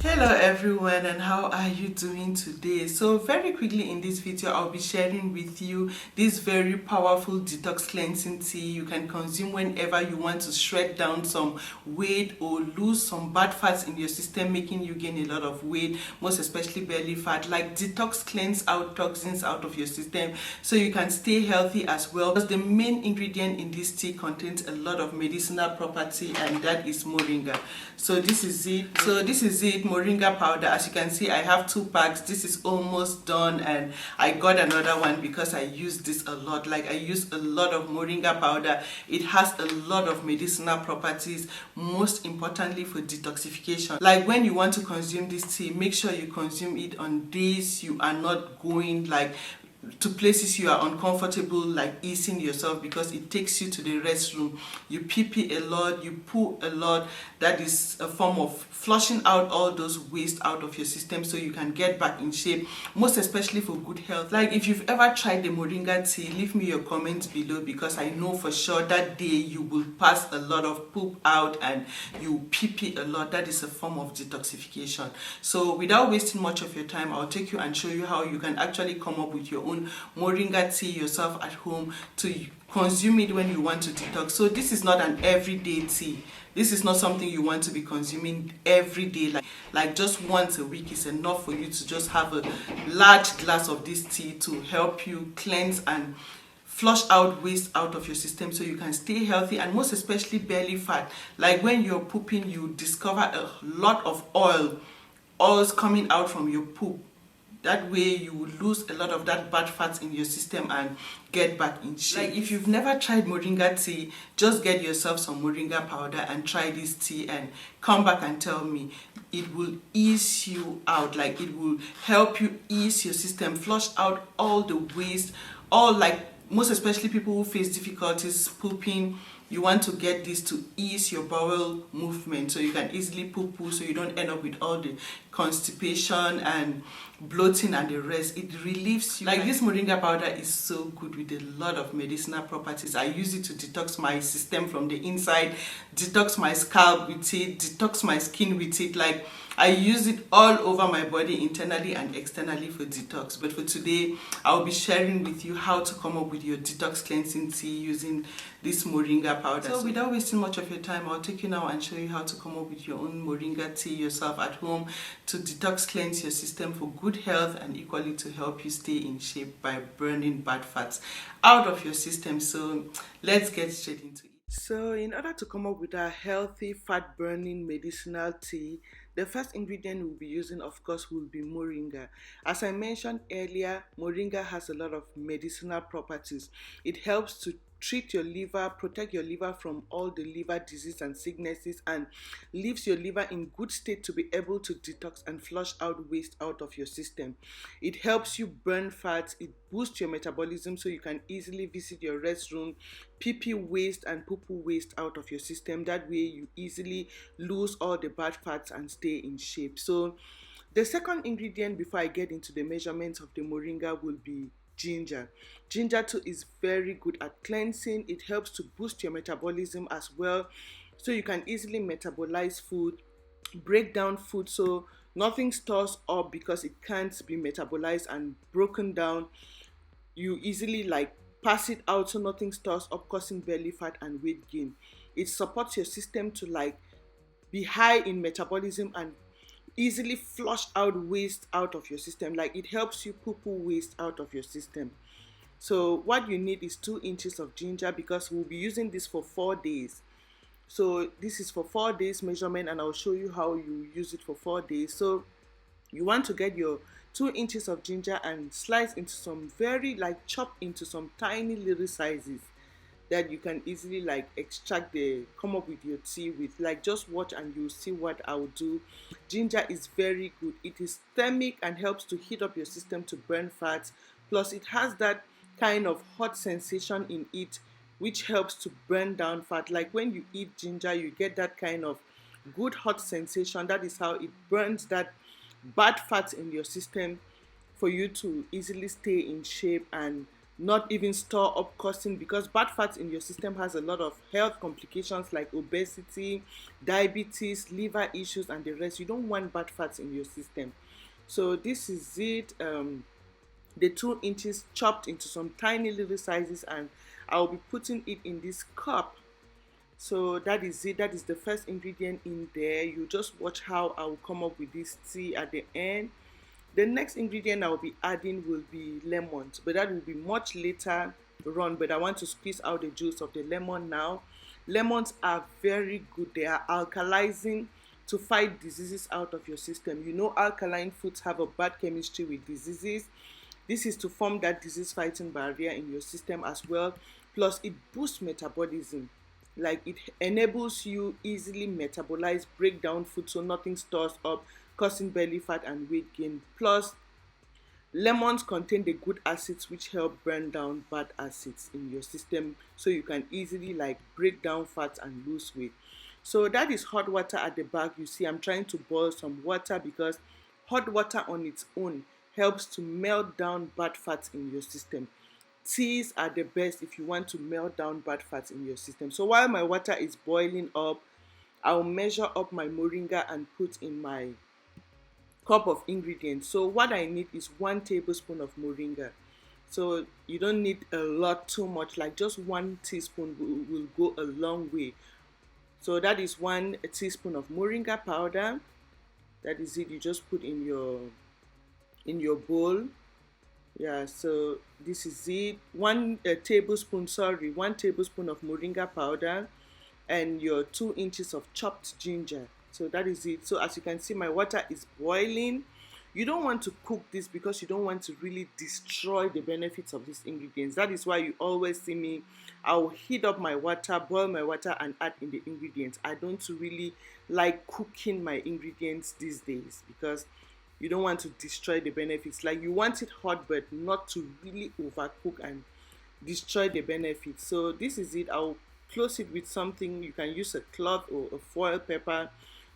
Hello everyone, and how are you doing today? So very quickly in this video I'll be sharing with you this very powerful detox cleansing tea you can consume whenever you want to shred down some weight or lose some bad fats in your system, making you gain a lot of weight, most especially belly fat. Like detox cleanse out toxins out of your system so you can stay healthy as well, because the main ingredient in this tea contains a lot of medicinal property, and that is moringa. So this is it, moringa powder. As you can see, I have 2 packs. This is almost done, and I got another one because I use this a lot. Like, I use a lot of moringa powder. It has a lot of medicinal properties, most importantly for detoxification. Like, when you want to consume this tea, make sure you consume it on days you are not going like to places you are uncomfortable, like easing yourself, because it takes you to the restroom. You pee pee a lot, you poo a lot. That is a form of flushing out all those waste out of your system so you can get back in shape, most especially for good health. Like, if you've ever tried the moringa tea, leave me your comments below, because I know for sure that day you will pass a lot of poop out and you pee pee a lot. That is a form of detoxification. So without wasting much of your time, I'll take you and show you how you can actually come up with your own moringa tea yourself at home to consume it when you want to detox. So this is not an everyday tea. This is not something you want to be consuming every day. Like just once a week is enough for you to just have a large glass of this tea to help you cleanse and flush out waste out of your system so you can stay healthy, and most especially belly fat. Like, when you're pooping, you discover a lot of oils coming out from your poop. That way you will lose a lot of that bad fat in your system and get back in shape. Like, if you've never tried moringa tea, just get yourself some moringa powder and try this tea and come back and tell me. It will ease you out. Like, it will help you ease your system, flush out all the waste, all, like, most especially people who face difficulties pooping. You want to get this to ease your bowel movement so you can easily poo poo, so you don't end up with all the constipation and bloating and the rest. It relieves you. Like, this moringa powder is so good with a lot of medicinal properties. I use it to detox my system from the inside, detox my scalp with it, detox my skin with it. Like, I use it all over my body, internally and externally, for detox. But for today, I'll be sharing with you how to come up with your detox cleansing tea using this moringa powder. So without wasting much of your time, I'll take you now and show you how to come up with your own moringa tea yourself at home to detox cleanse your system for good health, and equally to help you stay in shape by burning bad fats out of your system. So let's get straight into it. So, in order to come up with a healthy fat burning medicinal tea, the first ingredient we'll be using, of course, will be moringa. As I mentioned earlier, moringa has a lot of medicinal properties. It helps to treat your liver, protect your liver from all the liver disease and sicknesses, and leaves your liver in good state to be able to detox and flush out waste out of your system. It helps you burn fats, it boosts your metabolism so you can easily visit your restroom, pee pee waste and poo poo waste out of your system. That way you easily lose all the bad fats and stay in shape. So the second ingredient, before I get into the measurements of the moringa, will be ginger. Ginger too is very good at cleansing. It helps to boost your metabolism as well, so you can easily metabolize food, break down food, so nothing stores up because it can't be metabolized and broken down. You easily, like, pass it out so nothing stores up, causing belly fat and weight gain. It supports your system to, like, be high in metabolism and easily flush out waste out of your system. Like, it helps you poo poo waste out of your system. So what you need is 2 inches of ginger, because we'll be using this for 4 days. So this is for 4 days measurement, and I'll show you how you use it for 4 days. So you want to get your 2 inches of ginger and slice into some very, like, chop into some tiny little sizes that you can easily, like, extract the come up with your tea with. Like, just watch and you'll see what I'll do. Ginger is very good. It is thermic and helps to heat up your system to burn fats. Plus, it has that kind of hot sensation in it, which helps to burn down fat. Like, when you eat ginger, you get that kind of good hot sensation. That is how it burns that bad fat in your system for you to easily stay in shape and not even store up, causing, because bad fat in your system has a lot of health complications like obesity, diabetes, liver issues, and the rest. You don't want bad fats in your system. So this is it. The 2 inches chopped into some tiny little sizes, and I'll be putting it in this cup. So that is it. That is the first ingredient in there. You just watch how I will come up with this tea at the end. The next ingredient I'll be adding will be lemons, but that will be much later run. But I want to squeeze out the juice of the lemon now. Lemons are very good. They are alkalizing to fight diseases out of your system. You know, alkaline foods have a bad chemistry with diseases. This is to form that disease fighting barrier in your system as well. Plus, it boosts metabolism. Like, it enables you easily metabolize, break down food so nothing stores up, causing belly fat and weight gain. Plus, lemons contain the good acids which help burn down bad acids in your system, so you can easily like break down fats and lose weight. So that is hot water at the back. You see, I'm trying to boil some water because hot water on its own helps to melt down bad fats in your system. Teas are the best if you want to melt down bad fats in your system. So while my water is boiling up, I'll measure up my moringa and put in my cup of ingredients. So what I need is 1 tablespoon of moringa. So you don't need a lot, too much, like just 1 teaspoon will go a long way. So that is 1 teaspoon of moringa powder. That is it. You just put in your bowl. Yeah, so this is it. One tablespoon of moringa powder, and your 2 inches of chopped ginger. So that is it. So as you can see, my water is boiling. You don't want to cook this because you don't want to really destroy the benefits of these ingredients. That is why you always see me, I'll heat up my water, boil my water, and add in the ingredients. I don't really like cooking my ingredients these days because you don't want to destroy the benefits. Like, you want it hot but not to really overcook and destroy the benefits. So this is it. I'll close it with something. You can use a cloth or a foil paper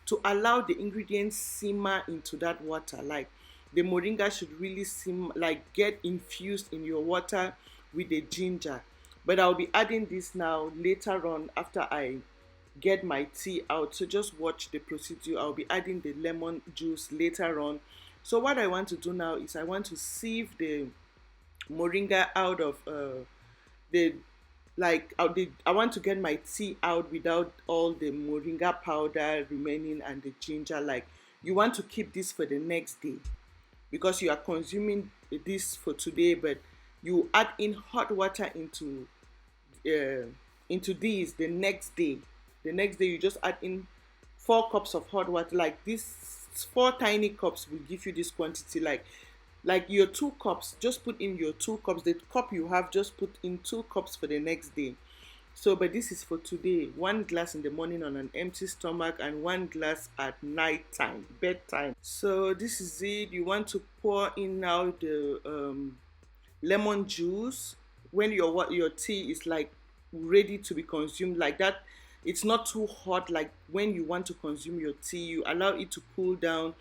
to allow the ingredients simmer into that water. Like, the moringa should really simmer, like get infused in your water with the ginger. But I'll be adding this now later on after I get my tea out. So just watch the procedure. I'll be adding the lemon juice later on. So what I want to do now is I want to sieve the moringa out of the I want to get my tea out without all the moringa powder remaining and the ginger. Like, you want to keep this for the next day because you are consuming this for today, but you add in hot water uh, into these the next day. The next day you just add in 4 cups of hot water. Like, this 4 tiny cups will give you this quantity. Like your 2 cups, just put in your 2 cups. The cup you have, just put in 2 cups for the next day. So, but this is for today. 1 glass in the morning on an empty stomach, and 1 glass at night time, bedtime. So this is it. You want to pour in now the lemon juice when your tea is like ready to be consumed, like that. It's not too hot. Like, when you want to consume your tea, you allow it to cool down,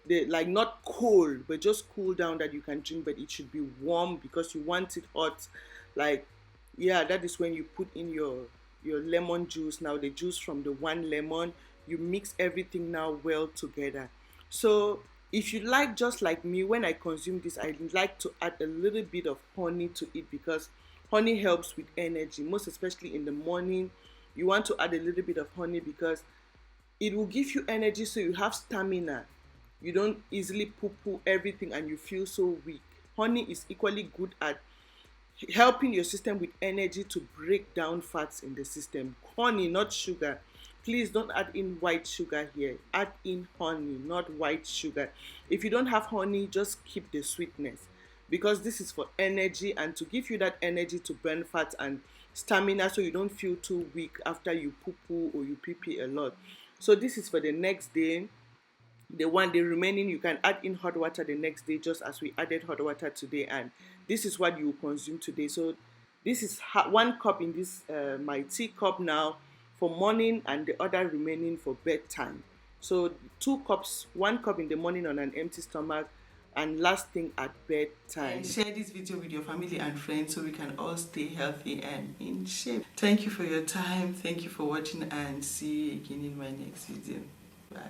the like not cold but just cool down, that you can drink, but it should be warm because you want it hot. Like, yeah, that is when you put in your lemon juice. Now, the juice from the one lemon, you mix everything now well together. So if you like, just like me, when I consume this, I like to add a little bit of honey to it because honey helps with energy, most especially in the morning. You want to add a little bit of honey because it will give you energy, so you have stamina. You don't easily poo poo everything and you feel so weak. Honey is equally good at helping your system with energy to break down fats in the system. Honey, not sugar. Please don't add in white sugar here. Add in honey, not white sugar. If you don't have honey, just keep the sweetness because this is for energy and to give you that energy to burn fat and stamina, so you don't feel too weak after you poo poo or you pee pee a lot. So this is for the next day. The remaining, you can add in hot water the next day, just as we added hot water today, and this is what you consume today. So this is 1 cup in this my tea cup now for morning, and the other remaining for bedtime. So 2 cups, 1 cup in the morning on an empty stomach, and last thing at bedtime. And share this video with your family and friends so we can all stay healthy and in shape. Thank you for your time. Thank you for watching, and see you again in my next video.